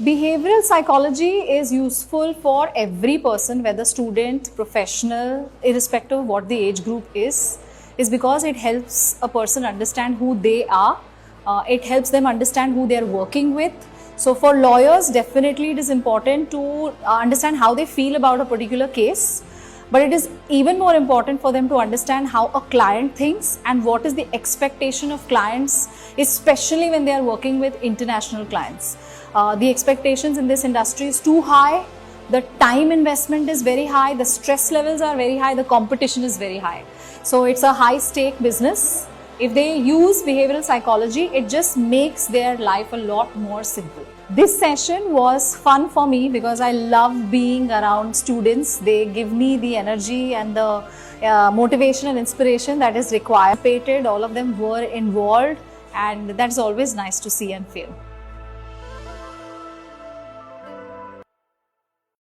Behavioral psychology is useful for every person, whether student, professional, irrespective of what the age group is because it helps a person understand who they are. It helps them understand who they are working with. So for lawyers, definitely it is important to understand how they feel about a particular case. But it is even more important for them to understand how a client thinks and what is the expectation of clients, especially when they are working with international clients. The expectations in this industry is too high, the time investment is very high, the stress levels are very high, the competition is very high. So it's a high stake business. If they use behavioral psychology, it just makes their life a lot more simple. This session was fun for me because I love being around students. They give me the energy and the motivation and inspiration that is required. All of them were involved, and that's always nice to see and feel.